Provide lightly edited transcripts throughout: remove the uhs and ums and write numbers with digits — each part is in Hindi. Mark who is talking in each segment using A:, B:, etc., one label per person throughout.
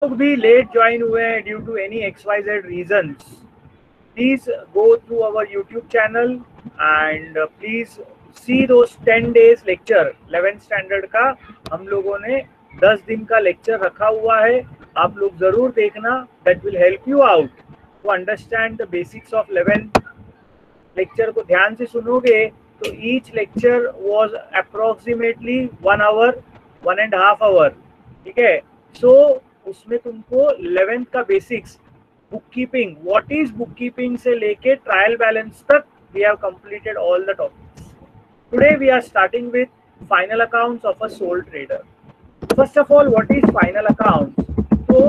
A: लोग भी लेट ज्वाइन हुए हैं due to any XYZ reasons, please go through our YouTube channel and please see those 10 days lecture 11th standard का हम लोगों ने 10 दिन का लेक्चर रखा हुआ है, आप लोग जरूर देखना. that will help you out to understand the basics of 11th. Lecture को ध्यान से सुनोगे तो each lecture was approximately 1 hour 1.5 hour. ठीक है, सो उसमें तुमको 11th का basics, book keeping, what is book keeping से लेके ट्रायल बैलेंस तक we have completed all the topics. Today we are starting with final accounts of a sole trader. First of all, what is final accounts? So,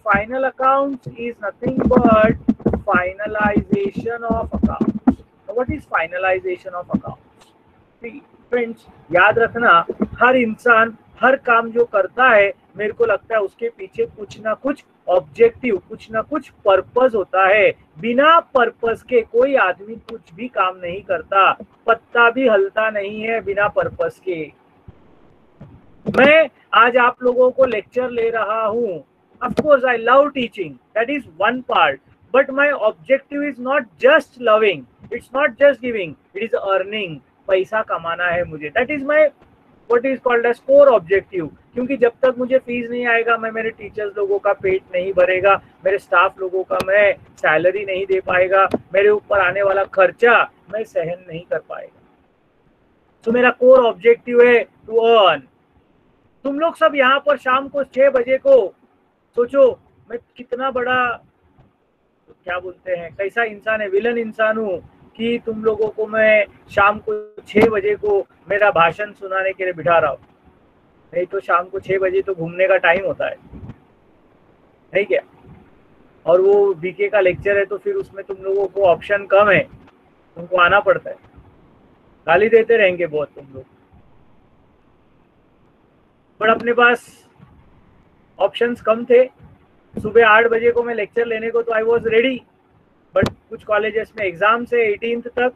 A: final accounts is nothing but finalization of accounts. Now, what is finalization of accounts? See, friends, याद रखना, हर इंसान हर काम जो करता है, मेरे को लगता है उसके पीछे कुछ ना कुछ ऑब्जेक्टिव, कुछ ना कुछ पर्पस होता है. बिना पर्पस के कोई आदमी कुछ भी काम नहीं करता. पत्ता भी हलता नहीं है बिना पर्पस के. मैं आज आप लोगों को लेक्चर ले रहा हूँ. Of course I love teaching, that is one part, but my objective is not just loving, it's not just giving, it is earning. पैसा कमाना है मुझे, that is my what is called as core objective. क्योंकि जब तक मुझे फीस नहीं आएगा, मैं मेरे टीचर्स लोगों का पेट नहीं भरेगा, मेरे स्टाफ लोगों का मैं सैलरी नहीं दे पाएगा, मेरे ऊपर आने वाला खर्चा मैं सहन नहीं कर पाएगा. तो मेरा कोर ऑब्जेक्टिव है टू अर्न. तुम लोग सब यहाँ पर शाम को 6 बजे को सोचो मैं कितना बड़ा, क्या बोलते हैं, कैसा इंसान है, विलन इंसान हूँ कि तुम लोगों को मैं शाम को 6 बजे को मेरा भाषण सुनाने के लिए बिठा रहा हूँ. नहीं तो शाम को 6 बजे तो घूमने का टाइम होता है, नहीं क्या? और वो बीके का लेक्चर है तो फिर उसमें तुम लोगों को ऑप्शन कम है, तुमको आना पड़ता है. गाली देते रहेंगे बहुत तुम लोग, पर अपने पास ऑप्शंस कम थे. सुबह 8 बजे को मैं लेक्चर लेने को तो आई वॉज रेडी, बट कुछ कॉलेजेस में एग्जाम से 18th तक,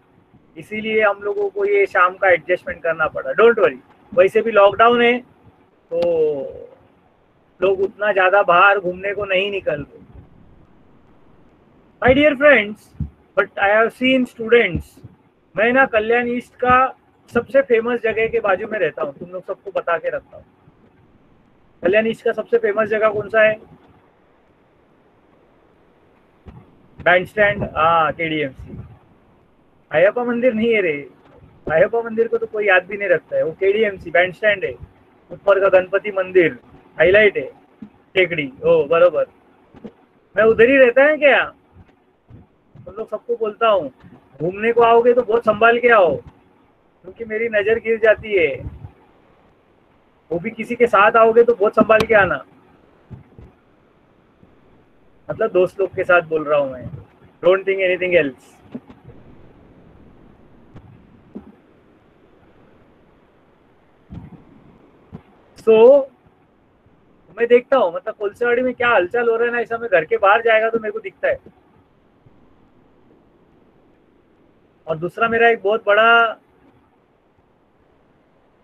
A: इसीलिए हम लोगों को ये शाम का एडजस्टमेंट करना पड़ा. डोंट वरी, वैसे भी लॉकडाउन है तो लोग उतना ज़्यादा बाहर घूमने को नहीं निकल रहे. My dear friends, but I have seen students. मैं ना कल्याण ईस्ट का सबसे फेमस जगह के बाजू में रहता हूँ, तुम लोग सबको बता के रखता हूँ. कल्याण ईस्ट का सबसे फेमस जगह कौन सा है? बैंड स्टैंड, हाँ, KDMC. अयप्पा मंदिर नहीं है रे, अयप्पा मंदिर को तो कोई याद भी नहीं रखता है. वो KDMC बैंड स्टैंड है, ऊपर का गणपति मंदिर हाईलाइट है, टेकड़ी. ओ बरोबर, मैं उधर ही रहता है क्या? तुम लोग सबको बोलता हूँ, घूमने को आओगे तो बहुत संभाल के आओ, क्योंकि मेरी नजर गिर जाती है. वो भी किसी के साथ आओगे तो बहुत संभाल के आना. मतलब दोस्त लोग के साथ बोल रहा हूँ मैं, डोंट थिंक एनीथिंग एल्स. सो मैं देखता हूँ, मतलब कोलसावाड़ी में क्या हलचल हो रहा है ना, ऐसा मैं घर के बाहर जाएगा तो मेरे को दिखता है. और दूसरा मेरा एक बहुत बड़ा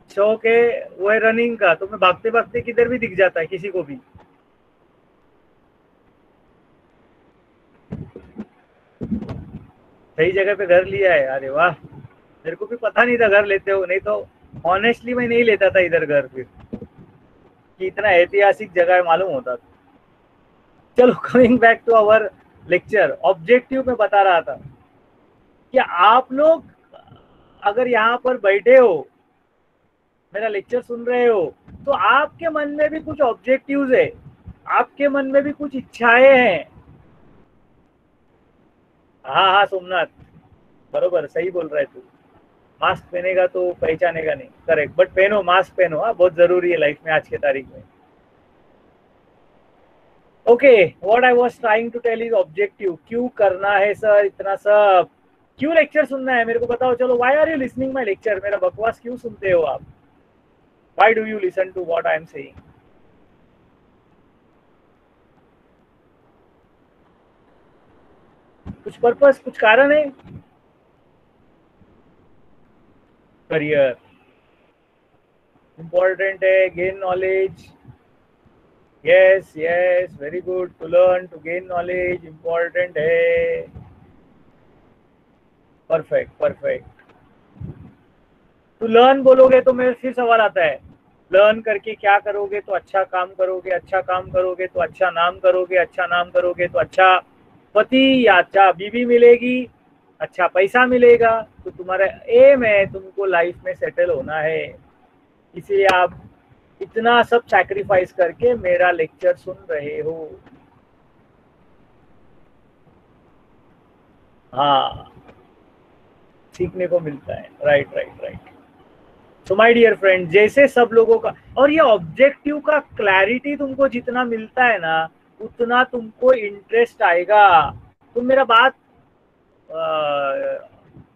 A: शौक है, वो है रनिंग का. तो मैं भागते भागते किधर भी दिख जाता है किसी को भी. सही जगह पे घर लिया है, अरे वाह. मेरे को भी पता नहीं था घर लेते हो, नहीं तो ऑनेस्टली मैं नहीं लेता था इधर घर, फिर कि इतना ऐतिहासिक जगह है मालूम होता था. चलो, coming back to our lecture, objective में बता रहा था कि आप लोग अगर यहाँ पर बैठे हो, मेरा लेक्चर सुन रहे हो, तो आपके मन में भी कुछ ऑब्जेक्टिव्स है, आपके मन में भी कुछ इच्छाएं हैं. हाँ हाँ सोमनाथ, बरोबर, सही बोल रहा है तू. मास्क पहनेगा तो पहचानेगा नहीं, करेक्ट, बट पहनो, मास्क पहनो. हाँ, बहुत जरूरी है लाइफ में आज के तारीख में. Okay, what I was trying to tell is objective. क्यों करना है सर इतना सब, क्यों लेक्चर सुनना है मेरे को बताओ. चलो, why are you listening my lecture, मेरा बकवास क्यों सुनते हो आप? Why do you listen to what I am saying? कुछ पर्पस, कुछ कारण है. करियर इंपॉर्टेंट है, gain knowledge, yes yes, very good. To learn, to gain knowledge important है। Perfect perfect. टू लर्न बोलोगे तो मेरे फिर सवाल आता है, लर्न करके क्या करोगे? तो अच्छा काम करोगे, अच्छा काम करोगे तो अच्छा नाम करोगे, अच्छा नाम करोगे तो अच्छा पति या अच्छा बीवी मिलेगी, अच्छा पैसा मिलेगा। तो तुम्हारा एम है, तुमको लाइफ में सेटल होना है, इसलिए आप इतना सब सैक्रिफाइस करके मेरा लेक्चर सुन रहे हो। हाँ, सीखने को मिलता है। Right right right. So my dear friend, जैसे सब लोगों का, और ये ऑब्जेक्टिव का क्लैरिटी तुमको जितना मिलता है ना, उतना तुमको इंटरेस्ट आएगा। तुम मेरा बात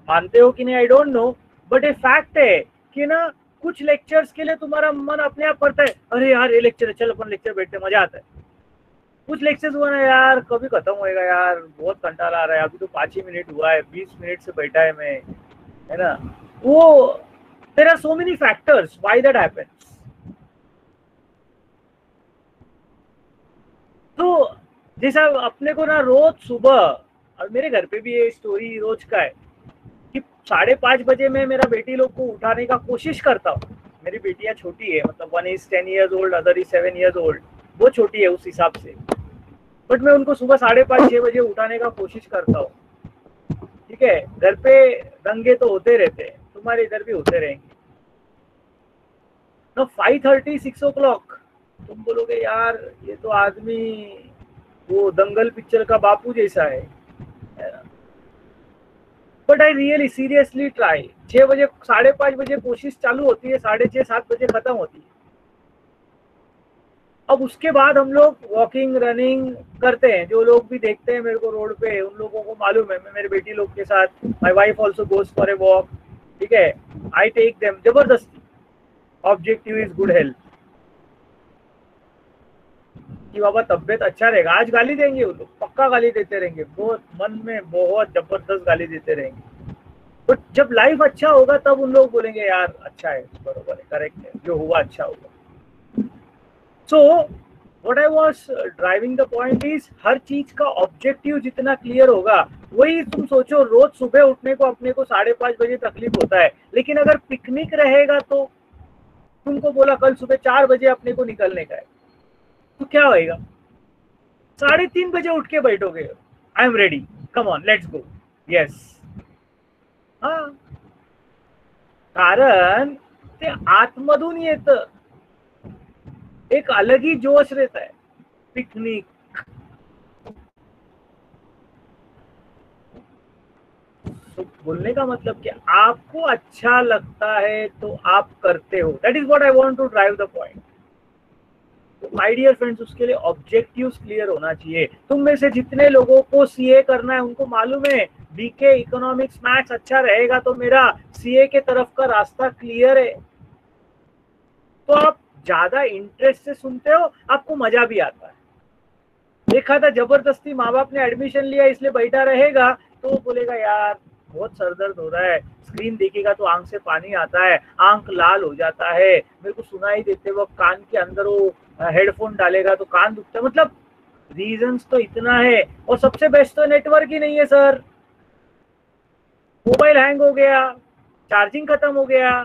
A: मानते हो कि नहीं आई डोंट नो, बट ये फैक्ट है कि ना कुछ लेक्चर्स के लिए तुम्हारा मन अपने आप करता है, अरे यार ये लेक्चर है, चल अपन लेक्चर बैठते, मजा आता है। कुछ लेक्चर्स हुआ ना यार, कभी खत्म होएगा यार, बहुत कंटाला आ रहा है, अभी तो 5 ही मिनट हुआ है, 20 मिनट से बैठा है मैं, है ना। वो there are so many factors why that happens. तो जैसा अपने को ना रोज सुबह, और मेरे घर पे भी ये स्टोरी रोज का है कि 5:30 बजे मैं मेरा बेटी लोग को उठाने का कोशिश करता हूँ। मेरी बेटियां छोटी है, मतलब one is 10 years old, other is 7 years old, वो छोटी है उस हिसाब से, बट मैं उनको सुबह 5:30-6 बजे उठाने का कोशिश करता हूँ। ठीक है, घर पे दंगे तो होते रहते हैं, तुम्हारे इधर भी होते रहेंगे ना। 5:30-6 o'clock, तुम बोलोगे यार ये तो आदमी वो दंगल पिक्चर का बापू जैसा है ना। But I really seriously try. 6 बजे, 5:30 बजे कोशिश चालू होती है, 6:30-7 बजे खत्म होती है। अब उसके बाद हम लोग वॉकिंग रनिंग करते हैं, जो लोग भी देखते हैं मेरे को रोड पे उन लोगों को मालूम है, मैं मेरे बेटी लोग के साथ, my wife also goes for a walk. ठीक है, आई टेक देम जबरदस्ती। ऑब्जेक्टिव इज गुड हेल्थ, कि बाबा तबियत अच्छा रहेगा। आज गाली देंगे वो लोग, पक्का गाली देते रहेंगे, बहुत मन में बहुत जबरदस्त गाली देते रहेंगे, बट जब लाइफ अच्छा होगा तब उन लोग बोलेंगे यार अच्छा है, बरोबर है, करेक्ट है, जो हुआ अच्छा हुआ। So what I was driving the point is, हर चीज का ऑब्जेक्टिव जितना क्लियर होगा, वही तुम सोचो, रोज सुबह उठने को अपने को 5:30 बजे तकलीफ होता है, लेकिन अगर पिकनिक रहेगा तो तुमको बोला कल सुबह 4 बजे अपने को निकलने का है, तो क्या होएगा? 3:30 बजे उठ के बैठोगे, I am ready, come on let's go. Yes, हाँ, कारण ते आतमधून येतं, एक अलग ही जोश रहता है। पिकनिक, तो बोलने का मतलब कि आपको अच्छा लगता है तो आप करते हो, that is what I want to drive the point. तो माय डियर फ्रेंड्स, उसके लिए ऑब्जेक्टिव्स क्लियर होना चाहिए। तुम में से जितने लोगों को सीए करना है, उनको मालूम है बीके इकोनॉमिक्स मैथ्स अच्छा रहेगा तो मेरा सीए के तरफ का रास्ता क्लियर है, तो आप ज्यादा इंटरेस्ट से सुनते हो, आपको मजा भी आता है। देखा था जबरदस्ती माँ बाप ने एडमिशन लिया इसलिए बैठा रहेगा, तो वो बोलेगा यार बहुत सरदर्द हो रहा है, स्क्रीन देखेगा तो आंख से पानी आता है, आंख लाल हो जाता है, मेरे को सुनाई देते वक्त कान के अंदर वो हेडफोन डालेगा तो कान दुखता है। मतलब रीजंस तो इतना है, और सबसे बेस्ट तो नेटवर्क ही नहीं है सर, मोबाइल हैंग हो गया, चार्जिंग खत्म हो गया,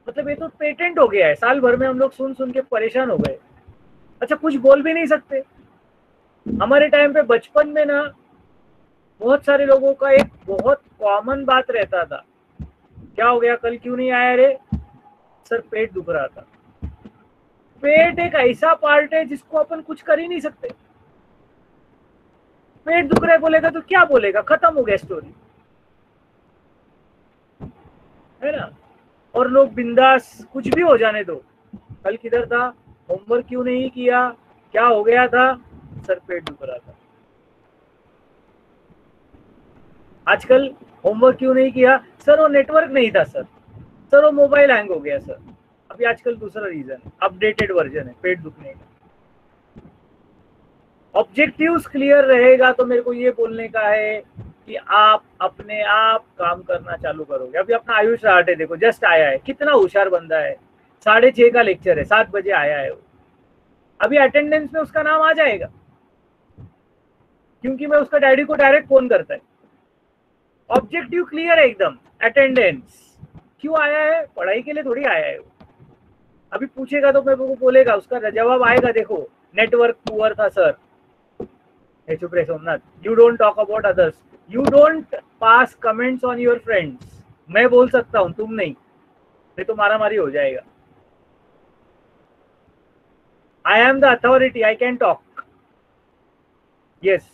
A: मतलब ये तो पेटेंट हो गया है। साल भर में हम लोग सुन सुन के परेशान हो गए, अच्छा कुछ बोल भी नहीं सकते। हमारे टाइम पे बचपन में ना बहुत सारे लोगों का एक बहुत कॉमन बात रहता था, क्या हो गया कल क्यों नहीं आया रे, सर पेट दुख रहा था। पेट एक ऐसा पार्ट है जिसको अपन कुछ कर ही नहीं सकते। पेट दुख रहा है बोलेगा तो क्या बोलेगा, खत्म हो गया स्टोरी, है ना। और लोग बिंदास कुछ भी हो जाने दो, कल किधर था, होमवर्क क्यों नहीं किया, क्या हो गया था, सर पेट दुख रहा था। आजकल होमवर्क क्यों नहीं किया, सर वो नेटवर्क नहीं था सर वो मोबाइल हैंग हो गया सर। अभी आजकल दूसरा रीजन, अपडेटेड वर्जन है पेट दुखने का। ऑब्जेक्टिव्स क्लियर रहेगा तो मेरे को ये बोलने का है कि आप अपने आप काम करना चालू करोगे। अभी अपना आयुष राहटे देखो, जस्ट आया है, कितना होशियार बंदा है, 6:30 का लेक्चर है, 7 बजे आया है वो, अभी अटेंडेंस में उसका नाम आ जाएगा, क्योंकि मैं उसका डैडी को डायरेक्ट फोन करता है। ऑब्जेक्टिव क्लियर है एकदम, अटेंडेंस। क्यों आया है? पढ़ाई के लिए थोड़ी आया है वो। अभी पूछेगा तो मेरे को बोलेगा, उसका जवाब आएगा, देखो नेटवर्क पुअर था सर। चुप रहे Somnath, you don't talk about others, you don't pass comments on your friends. मैं बोल सकता हूं, तुम नहीं, तो मारा मारी हो जाएगा। I am the authority, I can talk. Yes,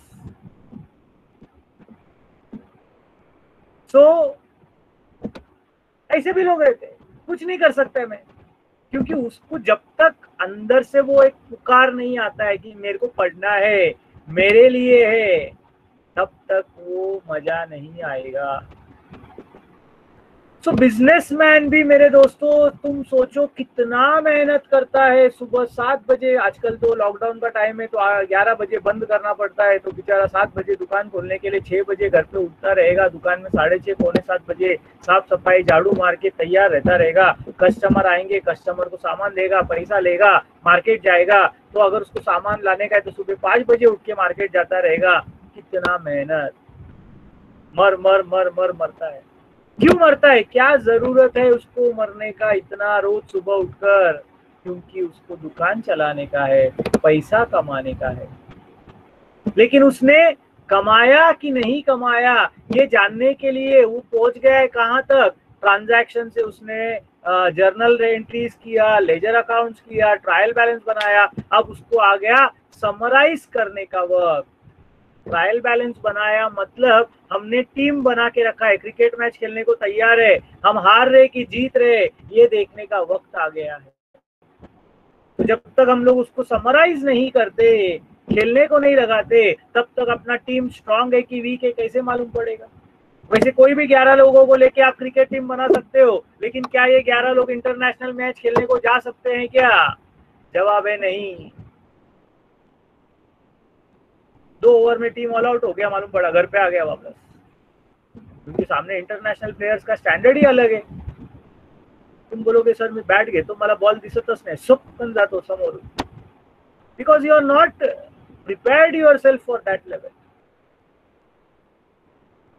A: so ऐसे भी लोग रहते हैं, कुछ नहीं कर सकते मैं, क्योंकि उसको जब तक अंदर से वो एक पुकार नहीं आता है कि मेरे को पढ़ना है, मेरे लिए है, तब तक वो मजा नहीं आएगा। तो बिजनेसमैन भी मेरे दोस्तों, तुम सोचो कितना मेहनत करता है। सुबह 7 बजे, आजकल तो लॉकडाउन का टाइम है तो 11 बजे बंद करना पड़ता है, तो बेचारा 7 बजे दुकान खोलने के लिए 6 बजे घर पे उठता रहेगा, दुकान में 6:30 पौने 7 बजे साफ सफाई झाड़ू मार के तैयार रहता रहेगा। कस्टमर आएंगे, कस्टमर को सामान देगा, पैसा लेगा, मार्केट जाएगा। तो अगर उसको सामान लाने का है तो सुबह 5 बजे उठ के मार्केट जाता रहेगा। कितना मेहनत, मर मर मर मर मरता है। क्यों मरता है? क्या जरूरत है उसको मरने का इतना रोज सुबह उठकर? क्योंकि उसको दुकान चलाने का है, पैसा कमाने का है। लेकिन उसने कमाया कि नहीं कमाया ये जानने के लिए वो पहुंच गया है कहां तक? ट्रांजैक्शन से उसने जर्नल एंट्रीज किया, लेजर अकाउंट्स किया, ट्रायल बैलेंस बनाया। अब उसको आ गया समराइज करने का वक्त। ट्रायल बैलेंस बनाया मतलब हमने टीम बना के रखा है, क्रिकेट मैच खेलने को तैयार है, हम हार रहे कि जीत रहे ये देखने का वक्त आ गया है। तो जब तक हम लोग उसको समराइज नहीं करते, खेलने को नहीं लगाते, तब तक अपना टीम स्ट्रांग है कि वीक है कैसे मालूम पड़ेगा? वैसे कोई भी 11 लोगों को लेके आप क्रिकेट टीम बना सकते हो, लेकिन क्या ये 11 लोग इंटरनेशनल मैच खेलने को जा सकते हैं क्या? जवाब है नहीं। 2 ओवर में टीम ऑल आउट हो गया, मालूम पड़ा, घर पे आ गया वापस, क्योंकि सामने इंटरनेशनल प्लेयर्स का स्टँडर्ड ही अलग आहे। तुम बोलोगे सर मी बॅट घेतो, मला बॉल दिसतच नाही, सुपकन जातो समोर, because you are not prepared yourself for that level.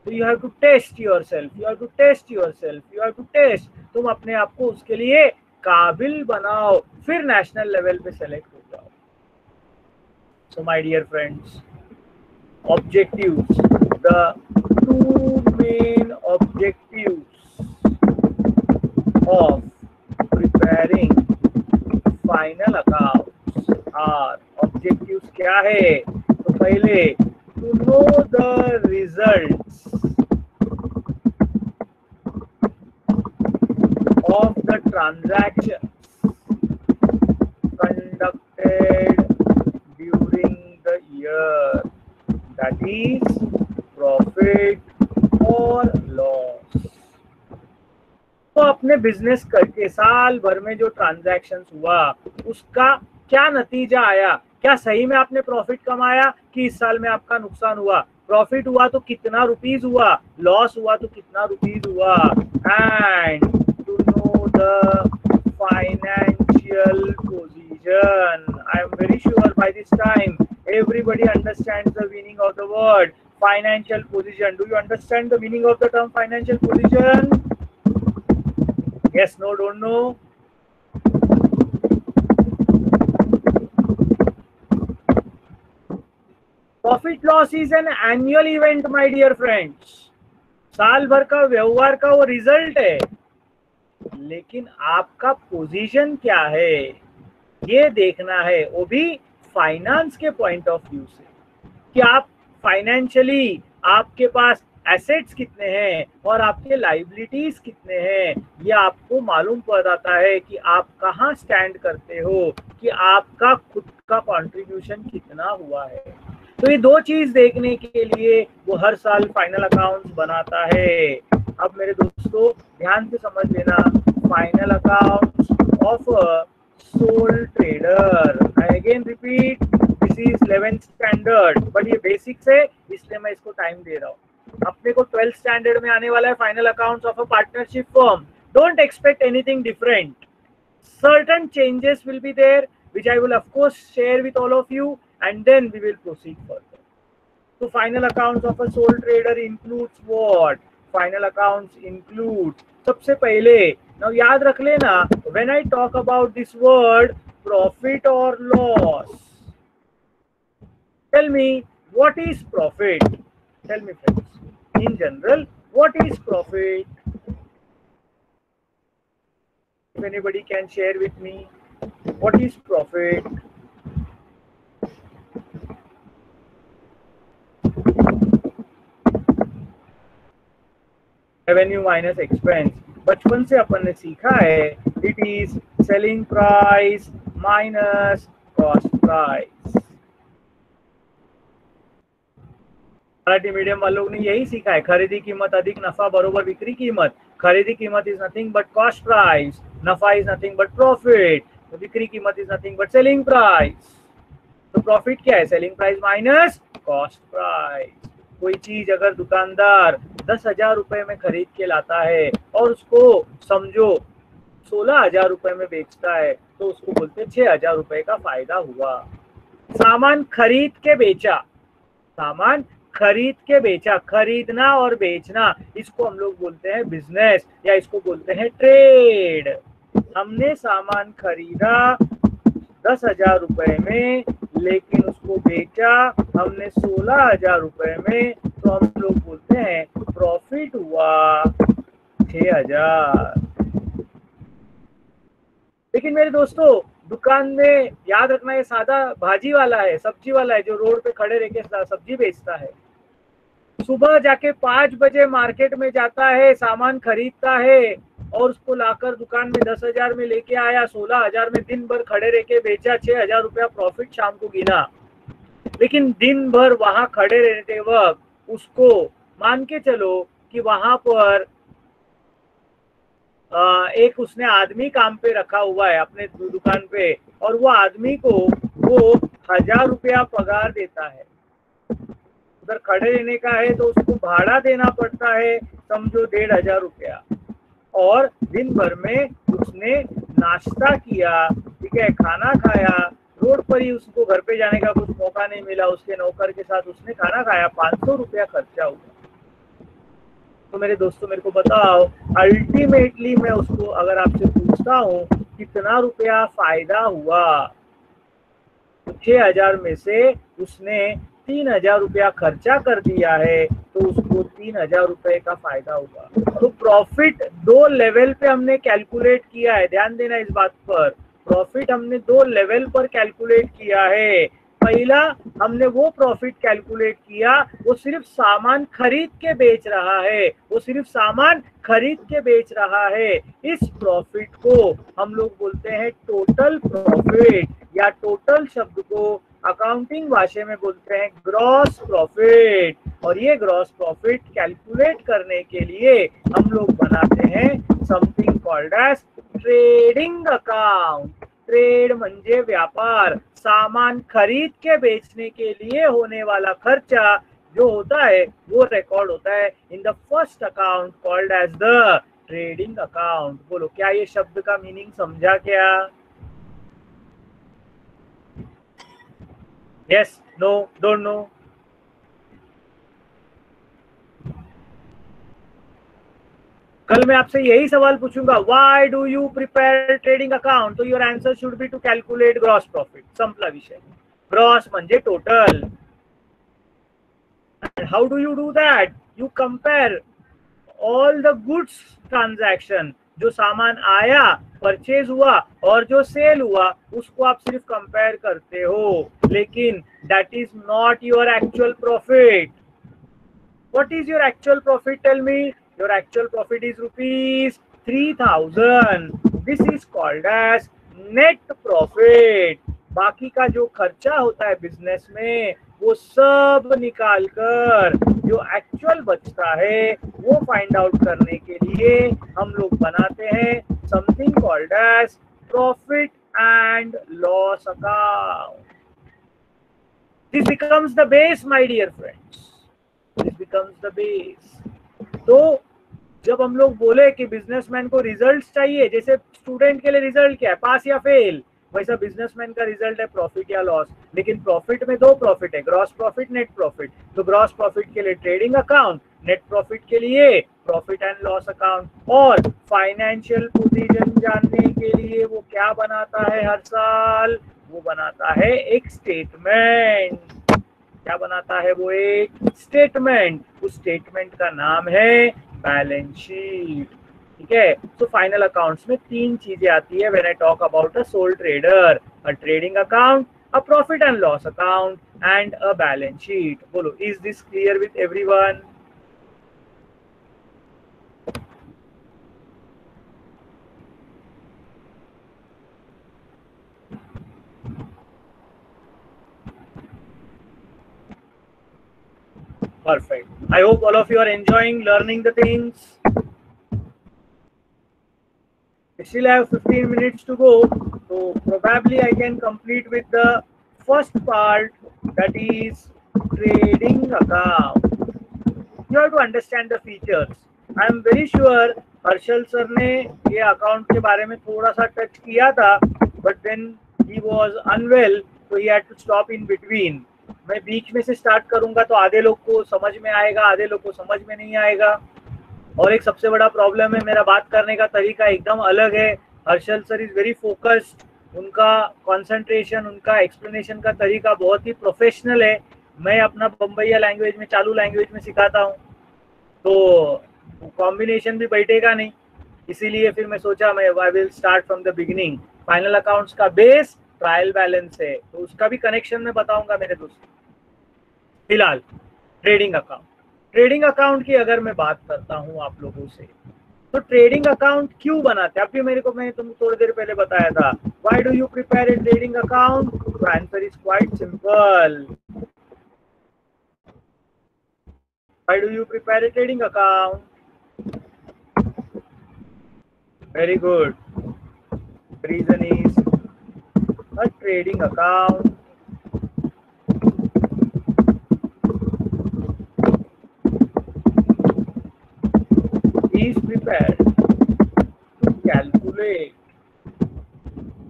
A: So you have to test yourself, you have to test yourself, you have to test. तुम अपने आप को उसके लिए काबिल बनाओ, फिर नेशनल लेवल पे सेलेक्ट हो जाओ। So my dear friends, objectives, the 2 main objectives of preparing final accounts are, objectives क्या है? तो पहले to know the results of the transactions conducted during the year, that is profit or loss. तो अपने बिजनेस करके साल भर में जो ट्रांजैक्शंस हुआ उसका क्या नतीजा आया? क्या सही में आपने प्रॉफिट कमाया कि इस साल में आपका नुकसान हुआ? प्रॉफिट हुआ तो कितना रुपीस हुआ, लॉस हुआ तो कितना रुपीस हुआ? And to know the financial position. I am very sure by this time everybody understands the meaning of the word financial position. Do you understand the meaning of the term financial position? Yes, no, don't know. Profit loss is an annual event, my dear friends. साल भर का व्यवहार का वो रिजल्ट है, लेकिन आपका पोजीशन क्या है ये देखना है, वो भी फाइनेंस के पॉइंट ऑफ व्यू से, कि आप फाइनेंशियली आपके पास एसेट्स कितने हैं और आपके लाइबिलिटीज कितने हैं, ये आपको मालूम पड़ता है कि आप कहाँ स्टैंड करते हो, कि आपका खुद का कंट्रीब्यूशन कितना हुआ है। तो ये 2 चीज देखने के लिए वो हर साल फाइनल अकाउंट्स बनाता है। अब मेरे दोस्तों ध्यान से समझ लेना, final accounts of soul trader, I again repeat, this is 11th standard, but ये बेसिक्स है इसलिए मैं इसको टाइम दे रहा हूँ। अपने को 12th स्टैंडर्ड में आने वाला है final accounts of a partnership firm. Don't expect anything different. Certain changes will be there, which I will of course share with all of you, and then we will proceed further. So final accounts of a sole trader includes what? Final accounts include, सबसे पहले, now याद रख लेना, when I talk about this word profit or loss, tell me what is profit? Tell me friends, in general, what is profit? If anybody can share with me, what is profit? Revenue minus expense, बचपन से अपन ने सीखा है, it is selling price minus cost price. Marathi medium वालों ने यही सीखा है, खरीदी कीमत अधिक नफा बरोबर बिक्री कीमत। खरीदी कीमत is nothing but cost price, नफा इज नथिंग बट प्रॉफिट, तो बिक्री कीमत is nothing but selling price. तो प्रॉफिट क्या है? Selling price minus cost price. कोई चीज अगर दुकानदार 10,000 रुपए में खरीद के लाता है और उसको समझो 16,000 रुपए में बेचता है, तो उसको बोलते हैं 6,000 रुपए का फायदा हुआ। सामान खरीद के बेचा, सामान खरीद के बेचा, खरीदना और बेचना, इसको हम लोग बोलते हैं बिजनेस, या इसको बोलते हैं ट्रेड। हमने सामान खरीदा 10,000 रुपए में, लेकिन उसको बेचा हमने 16,000 रुपए में, तो हम लोग बोलते हैं प्रॉफिट हुआ 6,000। लेकिन मेरे दोस्तों, दुकान में याद रखना, ये सादा भाजी वाला है, सब्जी वाला है, जो रोड पे खड़े रह के सब्जी बेचता है। सुबह जाके 5 बजे मार्केट में जाता है, सामान खरीदता है और उसको लाकर दुकान में 10,000 में लेके आया, 16,000 में दिन भर खड़े रह के बेचा, 6,000 रुपया प्रॉफिट शाम को गिना। लेकिन दिन भर वहां खड़े रहते वक्त उसको मान के चलो कि वहां पर एक उसने आदमी काम पे रखा हुआ है अपने दुकान पे, और वो आदमी को वो 1,000 रुपया पगार देता है। उधर खड़े रहने का है तो उसको भाड़ा देना पड़ता है, समझो 1,500 रुपया, और दिन भर में उसने नाश्ता किया, ठीक है, खाना खाया, रोड पर ही उसको घर पे जाने का कुछ मौका नहीं मिला, उसके नौकर के साथ उसने खाना खाया, 500 रुपया खर्चा हुआ। तो मेरे दोस्तों मेरे को बताओ, अल्टीमेटली मैं उसको अगर आपसे पूछता हूँ कितना रुपया फायदा हुआ, तो 6,000 में से उसने 3,000 रुपया खर्चा कर दिया है, तो उसको 3,000 रुपए का फायदा हुआ। तो प्रॉफिट 2 लेवल पे हमने कैलकुलेट किया है, ध्यान देना इस बात पर। प्रॉफिट हमने 2 लेवल पर कैलकुलेट किया है। पहला हमने वो प्रॉफिट कैलकुलेट किया, वो सिर्फ सामान खरीद के बेच रहा है, वो सिर्फ सामान खरीद के बेच रहा है। इस प्रॉफिट को हम लोग बोलते हैं टोटल प्रॉफिट, या टोटल शब्द को अकाउंटिंग भाषा में बोलते हैं ग्रॉस प्रॉफिट। और ये ग्रॉस प्रॉफिट कैलकुलेट करने के लिए हम लोग बनाते हैं something called as trading account. Trade म्हणजे व्यापार, सामान खरीद के बेचने के लिए होने वाला खर्चा जो होता है वो रिकॉर्ड होता है in the first account called as the trading account. बोलो, क्या ये शब्द का मीनिंग समझा क्या? Yes, no, don't know? कल मैं आपसे यही सवाल पूछूंगा, why do you prepare trading account, तो your answer should be to calculate gross profit. संपला विषय। ग्रॉस म्हणजे total. How do you do that? You compare all the goods transaction, जो सामान आया, परचेज हुआ, और जो सेल हुआ, उसको आप सिर्फ कंपेयर करते हो, लेकिन that is not your actual profit. What is your actual profit? Tell me. Your actual profit is rupees 3,000. This is called as net profit. बाकी का जो खर्चा होता है बिजनेस में, वो सब निकाल कर जो एक्चुअल बचता है वो फाइंड आउट करने के लिए हम लोग बनाते हैं something called as profit and loss account. This becomes the base, my dear friends. This becomes the base. तो जब हम लोग बोले कि बिजनेसमैन को रिजल्ट्स चाहिए, जैसे स्टूडेंट के लिए रिजल्ट क्या है, पास या फेल, वैसा बिजनेसमैन का रिजल्ट है प्रॉफिट या लॉस, लेकिन प्रॉफिट में दो प्रॉफिट है, ग्रॉस प्रॉफिट, नेट प्रॉफिट। तो ग्रॉस प्रॉफिट के लिए ट्रेडिंग अकाउंट, नेट प्रॉफिट के लिए प्रॉफिट एंड लॉस अकाउंट। और फाइनेंशियल पोजीशन जानने के लिए वो क्या बनाता है हर साल? वो बनाता है एक स्टेटमेंट। क्या बनाता है वो? एक स्टेटमेंट। उस स्टेटमेंट का नाम है बैलेंस शीट। ठीक है, तो फाइनल अकाउंट्स में तीन चीजें आती है when I talk about a sole trader: a trading account, a profit and loss account and a balance sheet. बोलो, is this clear with everyone? Perfect. I hope all of you are enjoying learning the things. I still have 15 minutes to go, so probably I can complete with the first part, that is trading account. You have to understand the features. I am very sure Harshal sir ने ये अकाउंट के बारे में थोड़ा सा टच किया था, but then he was unwell, so he had to stop in between. मैं बीच में से स्टार्ट करूंगा तो आधे लोग को समझ में आएगा, आधे लोग को समझ में नहीं आएगा। और एक सबसे बड़ा प्रॉब्लम है, मेरा बात करने का तरीका एकदम अलग है। Harshal sir is very focused, उनका कंसंट्रेशन, उनका एक्सप्लेनेशन का तरीका बहुत ही प्रोफेशनल है। मैं अपना बम्बईया लैंग्वेज में, चालू लैंग्वेज में सिखाता हूँ, तो कॉम्बिनेशन भी बैठेगा नहीं, इसीलिए फिर मैं सोचा मैं I will start from the beginning. Final accounts का बेस ट्रायल बैलेंस है, तो उसका भी कनेक्शन में बताऊंगा मेरे दोस्तों। फिलहाल ट्रेडिंग अकाउंट, ट्रेडिंग अकाउंट की अगर मैं बात करता हूं आप लोगों से, तो ट्रेडिंग अकाउंट क्यों बनाते हैं? अभी मेरे को, मैं तुमको थोड़ी देर पहले बताया था, why do you prepare a trading account? The answer is quite simple. Why do you prepare a trading account? Very good, reason is a trading account is prepared to calculate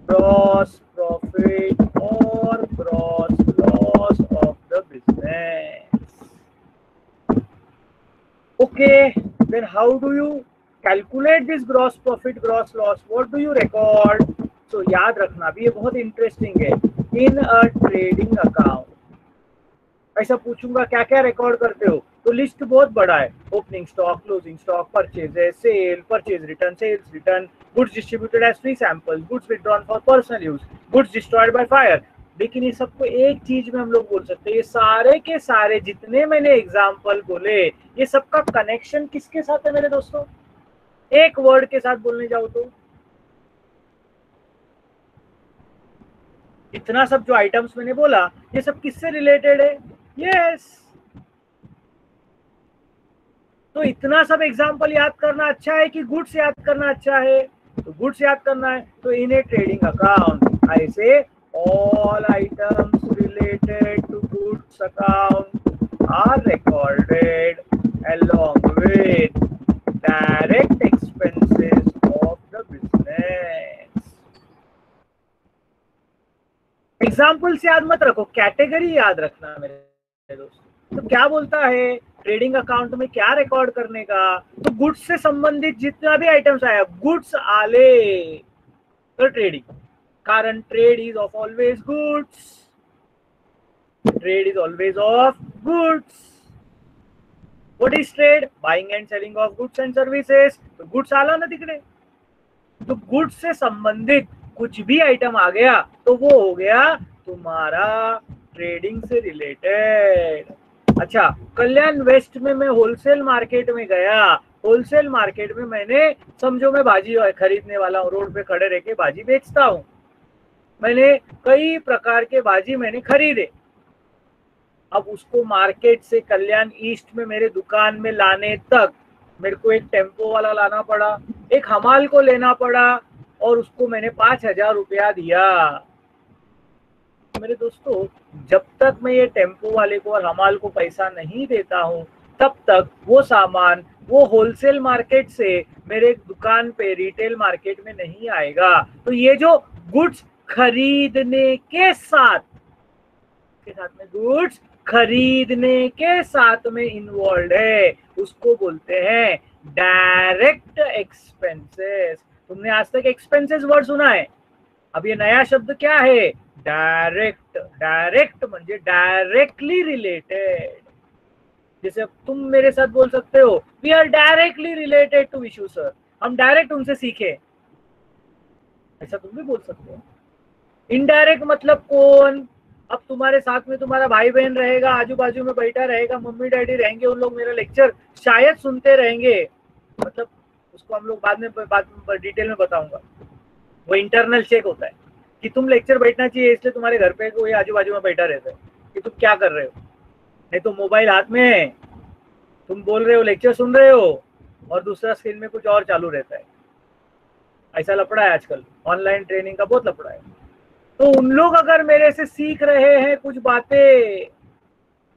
A: gross profit or gross loss of the business. Okay, then how do you calculate this gross profit, gross loss? What do you record? तो याद रखना भी, ये बहुत इंटरेस्टिंग है। इन अ ट्रेडिंग अकाउंट ऐसा पूछूंगा क्या क्या रिकॉर्ड करते हो, तो लिस्ट बहुत बड़ा है। Opening stock, closing stock, purchase, sale, purchase return, sales return, goods distributed as free sample, goods withdrawn for personal use, goods destroyed by fire. लेकिन ये सबको एक चीज में हम लोग बोल सकते हैं, ये सारे के सारे जितने मैंने एग्जाम्पल बोले, ये सबका कनेक्शन किसके साथ है मेरे दोस्तों? एक वर्ड के साथ बोलने जाओ तो इतना सब जो आइटम्स मैंने बोला, ये सब किससे रिलेटेड है? यस। तो इतना सब एग्जांपल याद करना अच्छा है कि गुड्स याद करना अच्छा है? तो गुड्स याद करना है, तो इन ए trading account I say all items related to goods account are recorded along with direct expenses of the business. Example से याद मत रखो, कैटेगरी याद रखना मेरे दोस्तों। तो क्या बोलता है ट्रेडिंग अकाउंट में क्या रिकॉर्ड करने का? तो गुड्स से संबंधित जितना भी आइटम्स आया, गुड्स आले तो ट्रेडिंग, कारण trade is of always goods, trade is always of goods. What is trade? Buying and selling of goods and services. तो गुड्स आला ना तिकडे, तो गुड्स से संबंधित कुछ भी आइटम आ गया तो वो हो गया तुम्हारा ट्रेडिंग से रिलेटेड। अच्छा, कल्याण वेस्ट में मैं होलसेल मार्केट में गया, होलसेल मार्केट में मैंने, समझो मैं भाजी खरीदने वाला हूँ, रोड पे खड़े रह के भाजी बेचता हूँ, मैंने कई प्रकार के भाजी मैंने खरीदे। अब उसको मार्केट से कल्याण ईस्ट में मेरे दुकान में लाने तक मेरे को एक टेम्पो वाला लाना पड़ा, एक हमाल को लेना पड़ा, और उसको मैंने 5,000 रुपया दिया। मेरे दोस्तों, जब तक मैं ये टेम्पो वाले को और हमाल को पैसा नहीं देता हूँ, तब तक वो सामान वो होलसेल मार्केट से मेरे दुकान पे रिटेल मार्केट में नहीं आएगा। तो ये जो गुड्स खरीदने के साथ में, गुड्स खरीदने के साथ में इन्वॉल्व है, उसको बोलते हैं डायरेक्ट एक्सपेंसेस। तुमने आज तक एक्सपेंसेस वर्ड सुना है, अब ये नया शब्द क्या है? डायरेक्ट। डायरेक्ट म्हणजे डायरेक्टली रिलेटेड। जैसे तुम मेरे साथ बोल सकते हो we are directly related to Vishu sir, हम डायरेक्ट उनसे सीखे, ऐसा तुम भी बोल सकते हो। इनडायरेक्ट मतलब कौन? अब तुम्हारे साथ में तुम्हारा भाई बहन रहेगा, आजू बाजू में बैठा रहेगा, मम्मी डैडी रहेंगे, उन लोग मेरा लेक्चर शायद सुनते रहेंगे, मतलब उसको हम लोग बाद में डिटेल में बताऊंगा। वो इंटरनल चेक होता है कि तुम लेक्चर बैठना चाहिए, इसलिए तुम्हारे घर पे कोई आजू बाजू में बैठा रहता है कि तुम क्या कर रहे हो, नहीं तो मोबाइल हाथ में है, तुम बोल रहे हो लेक्चर सुन रहे हो और दूसरा स्क्रीन में कुछ और चालू रहता है। ऐसा लफड़ा है आजकल, ऑनलाइन ट्रेनिंग का बहुत लफड़ा है। तो उन लोग अगर मेरे से सीख रहे हैं कुछ बातें,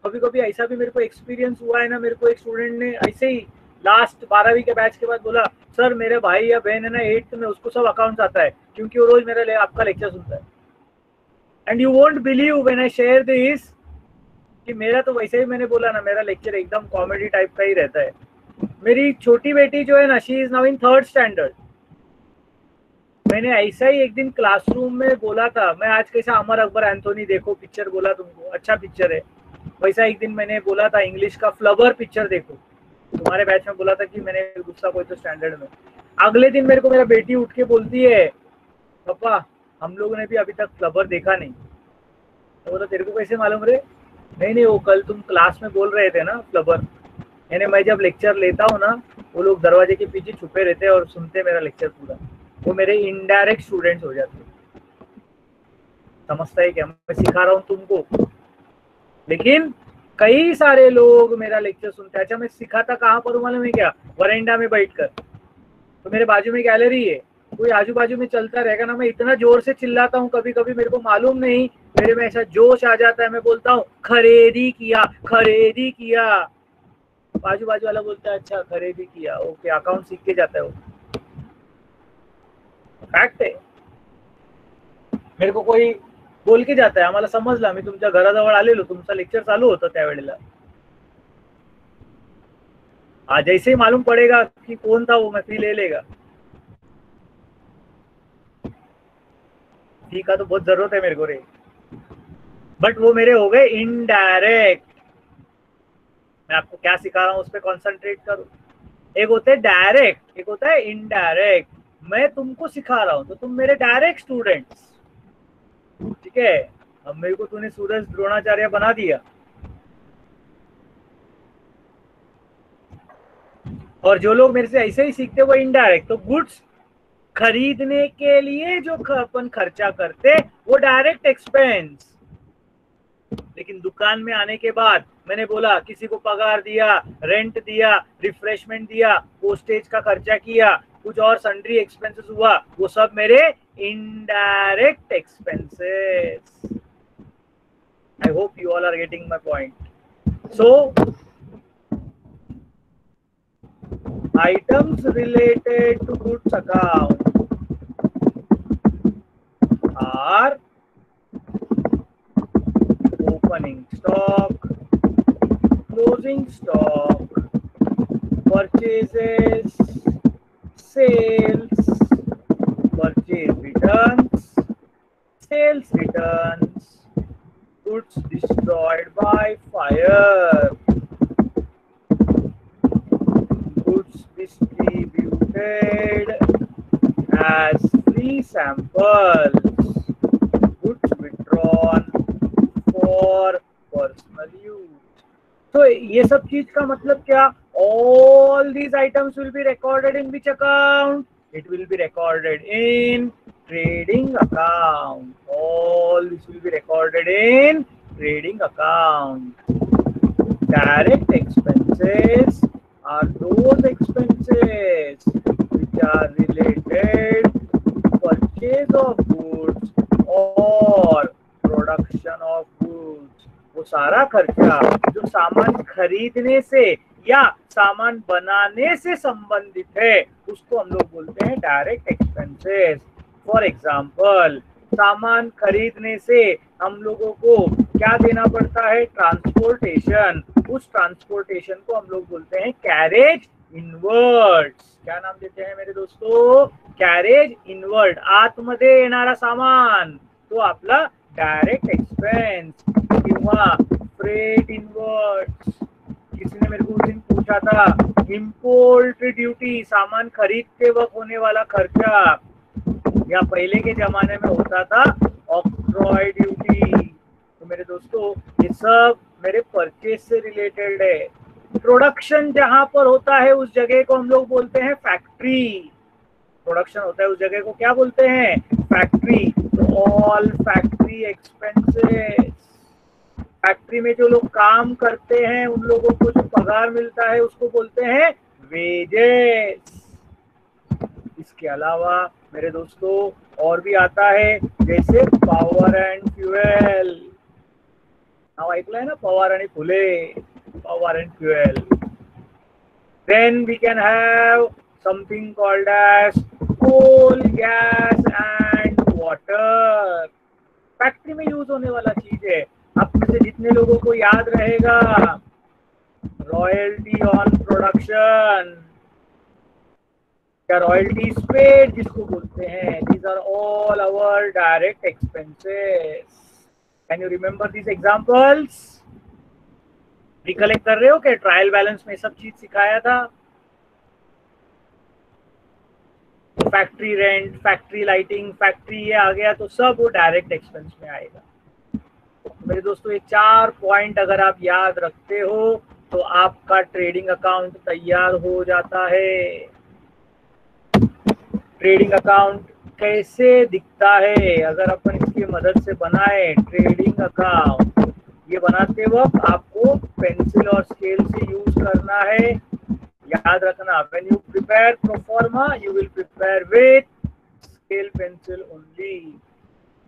A: कभी कभी ऐसा भी मेरे को एक्सपीरियंस हुआ है ना, मेरे को एक स्टूडेंट ने ऐसे ही लास्ट 12वीं के बैच के बाद बोला सर मेरे भाई या बहन है ना 8th में, उसको सब अकाउंट्स आता है क्योंकि वो रोज मेरा आपका लेक्चर सुनता है। And you won't believe when I share this कि मेरा तो वैसे ही, मैंने बोला ना मेरा लेक्चर एकदम कॉमेडी टाइप का ही रहता है। मेरी छोटी बेटी जो है ना, she is now in 3rd standard. मैंने ऐसा ही एक दिन क्लासरूम में बोला था, मैं आज कैसा अमर अकबर एंथोनी देखो पिक्चर बोला तुमको, अच्छा पिक्चर है, वैसा एक दिन मैंने बोला था इंग्लिश का फ्लवर पिक्चर देखो, तुम्हारे बैच में बोला था कि मैंने दूसरा कोई तो स्टैंडर्ड में। अगले दिन मेरे को मेरा बेटी उठ के बोलती है पापा हम लोगों ने भी अभी तक फ्लवर देखा नहीं। तो बोला तेरे को कैसे मालूम रे? नहीं वो कल तुम क्लास में बोल रहे थे ना फ्लवर, यानी मैं जब लेक्चर लेता हूँ ना, वो लोग दरवाजे के पीछे छुपे रहते हैं और सुनते मेरा लेक्चर पूरा, वो मेरे इनडायरेक्ट स्टूडेंट्स हो जाते हैं। समझता है क्या मैं सिखा रहा हूँ तुमको? लेकिन कई सारे लोग मेरा लेक्चर सुनते हैं। अच्छा मैं सिखाता कहाँ पर हूँ मालूम है क्या? वरांडा में बैठकर। तो मेरे बाजू में गैलरी है, कोई आजू बाजू में चलता रहेगा ना, मैं इतना जोर से चिल्लाता हूँ कभी कभी मेरे को मालूम नहीं, मेरे में ऐसा जोश आ जाता है, मैं बोलता हूँ खरीदी किया, खरीदी किया। बाजू वाला बोलता है अच्छा खरीदी किया, ओके, अकाउंट सीख के जाता है वो। फॅक्ट आहे। मेरे को कोई बोल के जाता है आम्हाला समजला, मी तुमच्या घराजवळ आलेलो, तुमचा लेक्चर चालू होता त्यावेळेला। आज जैसे ही मालूम पड़ेगा कि कौन था वो, मैं फी ले लेगा। फी का तो बहुत जरूरत है मेरे को रे, बट वो मेरे हो गए इनडायरेक्ट। मैं आपको क्या सिखा रहा हूँ उस पर कॉन्सेंट्रेट करो। एक होता है डायरेक्ट, एक होता है इनडायरेक्ट। मैं तुमको सिखा रहा हूँ तो तुम मेरे डायरेक्ट स्टूडेंट्स, ठीक है। अब मेरे को तूने सूरज द्रोणाचार्य बना दिया, और जो लोग मेरे से ऐसे ही सीखते वो इनडायरेक्ट। तो गुड्स खरीदने के लिए जो अपन खर्चा करते वो डायरेक्ट एक्सपेंस, लेकिन दुकान में आने के बाद मैंने बोला किसी को पगार दिया, रेंट दिया, रिफ्रेशमेंट दिया, पोस्टेज का खर्चा किया, कुछ और सन्ड्री एक्सपेंसेस हुआ, वो सब मेरे indirect expenses. I hope you all are getting my point. So items related to goods account are opening stock, closing stock, purchases, sales, purchase returns, sales returns, goods destroyed by fire, goods distributed as free samples, goods withdrawn for personal use। तो ये सब चीज का मतलब क्या? All these items will be recorded in which account? It will be recorded in trading account. All this will be recorded in trading account. Direct expenses are those expenses which are related to purchase of goods or production of goods। वो सारा खर्चा जो सामान खरीदने से या सामान बनाने से संबंधित है उसको हम लोग बोलते हैं डायरेक्ट एक्सपेंसेस। फॉर एग्जाम्पल सामान खरीदने से हम लोगों को क्या देना पड़ता है? ट्रांसपोर्टेशन। उस ट्रांसपोर्टेशन को हम लोग बोलते हैं कैरेज इनवर्ड्स। क्या नाम देते हैं मेरे दोस्तों? Carriage inward. आतमध्ये येणारा सामान तो आपला डायरेक्ट एक्सपेंस किंवा फ्रेट इनवर्ड्स। किसी ने मेरे को उस दिन पूछा था, इम्पोर्ट ड्यूटी, सामान खरीदते वक्त होने वाला खर्चा, या पहले के जमाने में होता था ऑक्ट्रॉय ड्यूटी। तो मेरे दोस्तों ये सब मेरे परचेज से रिलेटेड है। प्रोडक्शन जहां पर होता है उस जगह को हम लोग बोलते हैं फैक्ट्री। प्रोडक्शन होता है उस जगह को क्या बोलते हैं? फैक्ट्री। तो ऑल फैक्ट्री एक्सपेंसेस, फैक्ट्री में जो लोग काम करते हैं उन लोगों को जो पगार मिलता है उसको बोलते हैं वेजेस। इसके अलावा मेरे दोस्तों और भी आता है, जैसे पॉवर एंड फ्यूएल। नाव ऐकलंय ना, पवार आणि Phule, power and fuel. Then we can have something called as coal, gas and water. Factory में यूज होने वाला चीज है। आप में से जितने लोगों को याद रहेगा, रॉयल्टी ऑन प्रोडक्शन या रॉयल्टी पेड जिसको बोलते हैं, these are all our direct expenses. Can you remember these examples? Recollect कर रहे हो क्या? ट्रायल बैलेंस में सब चीज सिखाया था। Factory rent, factory lighting, factory ये आ गया तो सब वो डायरेक्ट एक्सपेंस में आएगा। मेरे दोस्तों ये 4 पॉइंट अगर आप याद रखते हो तो आपका ट्रेडिंग अकाउंट तैयार हो जाता है। ट्रेडिंग अकाउंट कैसे दिखता है अगर अपन इसकी मदद से बनाए ट्रेडिंग अकाउंट? ये बनाते वक्त आपको पेंसिल और स्केल से यूज करना है। याद रखना, when you prepare pro forma, you will prepare with scale pencil only.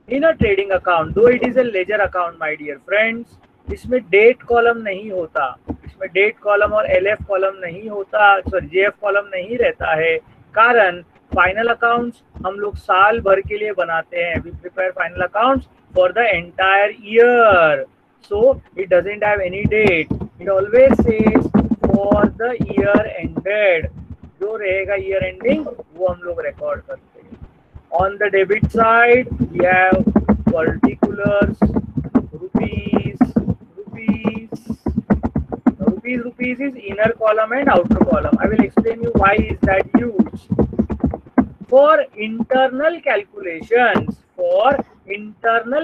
A: In a trading account, though it is a ledger account, my dear friends, इसमें डेट कॉलम नहीं होता, इसमें डेट कॉलम और एलएफ कॉलम नहीं होता, सॉरी जेएफ कॉलम नहीं रहता है। कारण फाइनल अकाउंट्स हम लोग साल भर के लिए बनाते हैं। We prepare final accounts for the entire year, so it doesn't have any date. It always says for the year ended. जो रहेगा ईयर एंडिंग वो हम लोग रिकॉर्ड करते हैं। On the debit side we have particulars, rupees is inner column and outer column. I will explain you why is that used. For internal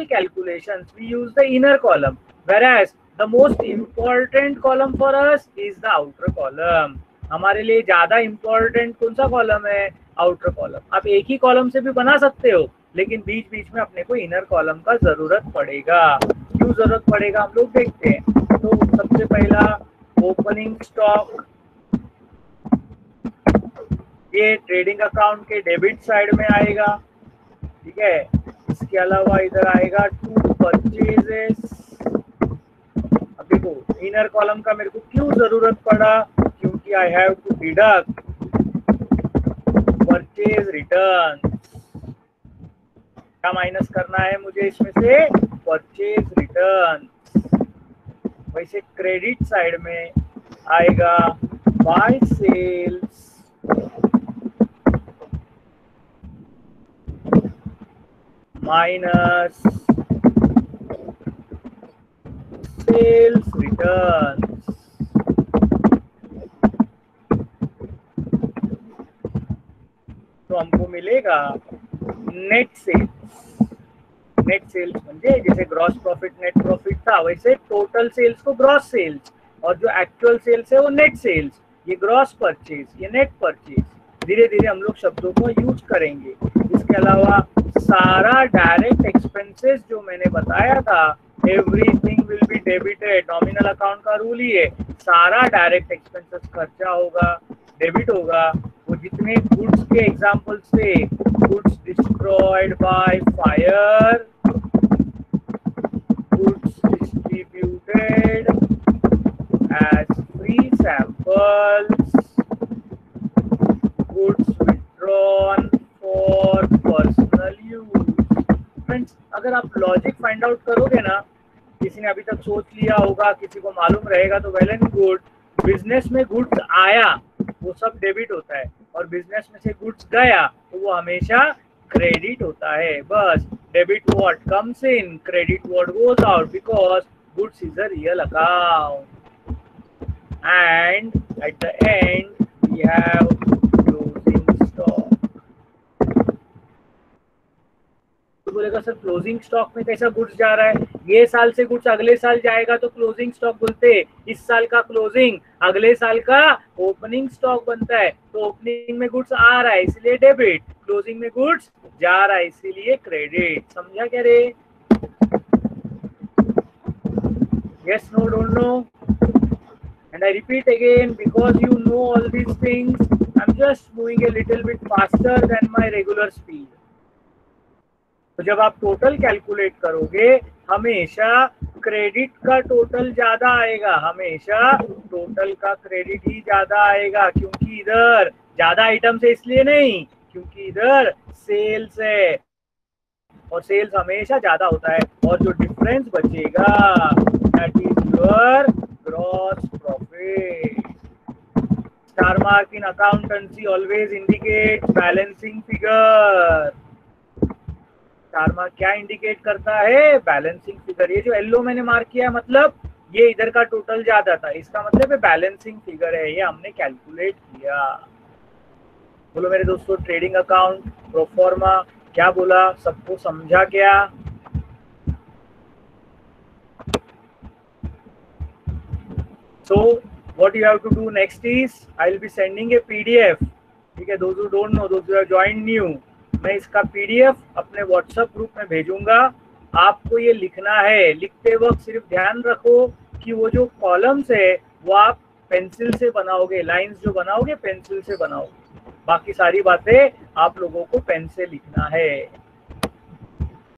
A: calculations, we use the inner column, whereas the most important column for us is the outer column. हमारे लिए ज्यादा important कौन सा कॉलम है? Outer column. आप एक ही कॉलम से भी बना सकते हो, लेकिन बीच बीच में अपने को इनर कॉलम का जरूरत पड़ेगा। क्यों जरूरत पड़ेगा हम लोग देखते हैं। तो सबसे पहला ओपनिंग स्टॉक, ये ट्रेडिंग अकाउंट के डेबिट साइड में आएगा, ठीक है। इसके अलावा इधर आएगा टू परचेजेस। अब देखो इनर कॉलम का मेरे को क्यों जरूरत पड़ा? क्योंकि I have to deduct purchase return. क्या माइनस करना है मुझे इसमें से? Purchase return. वैसे क्रेडिट साइड में आएगा by sales minus sales return. तो हमको मिलेगा नेट सेल्स। नेट सेल्स म्हणजे जैसे ग्रॉस प्रॉफिट नेट प्रॉफिट था, वैसे टोटल सेल्स को ग्रॉस सेल्स, और जो एक्चुअल सेल्स है वो नेट सेल्स। ये ग्रॉस परचेज, ये नेट परचेज। धीरे धीरे हम लोग शब्दों को यूज करेंगे। इसके अलावा सारा डायरेक्ट एक्सपेंसेस जो मैंने बताया था, everything will be debited. Nominal account का रूल ही है, सारा डायरेक्ट एक्सपेंसेस खर्चा होगा, डेबिट होगा। वो जितने गुड्स के एग्जांपल्स थे, goods destroyed by fire, goods distributed as free samples, goods withdrawn for personal use। सोच लिया होगा, किसी को मालूम रहेगा तो वेल एंड गुड। बिजनेस में गुड्स आया वो सब डेबिट होता है, और बिजनेस में से गुड्स गया तो वो हमेशा क्रेडिट होता है। बस debit what comes in, credit what goes out, because goods is a real account. And at the end we have closing stock. तो बोलेगा सर क्लोजिंग स्टॉक में कैसा गुड्स जा रहा है? ये साल से गुड्स अगले साल जाएगा तो क्लोजिंग स्टॉक बोलते हैं। इस साल का क्लोजिंग अगले साल का ओपनिंग स्टॉक बनता है। तो ओपनिंग में गुड्स आ रहा है इसलिए डेबिट, क्लोजिंग में गुड्स जा रहा है इसीलिए क्रेडिट। समझा क्या रे? Yes, no, don't know? And I repeat again, because you know all these things, I'm just moving a little bit faster than my regular speed. तो जब आप टोटल कैलकुलेट करोगे हमेशा क्रेडिट का टोटल ज्यादा आएगा, हमेशा टोटल का क्रेडिट ही ज्यादा आएगा, क्योंकि इधर ज्यादा आइटम्स है इसलिए नहीं, क्योंकि इधर सेल्स है और सेल्स हमेशा ज्यादा होता है। और जो डिफरेंस बचेगा that is your gross profit. Star mark in accountancy always indicate balancing figure. Star mark क्या इंडिकेट करता है? Balancing figure. ये जो येलो मैंने मार्क किया मतलब ये इधर का टोटल ज्यादा था, इसका मतलब है बैलेंसिंग फिगर है, ये हमने कैलकुलेट किया। बोलो मेरे दोस्तों, ट्रेडिंग अकाउंट प्रोफॉर्मा क्या बोला, सबको समझा क्या? So what you have to do next is I will be sending a PDF. ठीक है, those who don't know, those who have joined new, मैं इसका PDF अपने WhatsApp ग्रुप में भेजूंगा। आपको ये लिखना है, लिखते वक्त सिर्फ ध्यान रखो कि वो जो कॉलम्स है वो आप पेंसिल से बनाओगे, लाइंस जो बनाओगे पेंसिल से बनाओगे, बाकी सारी बातें आप लोगों को पेन से लिखना है।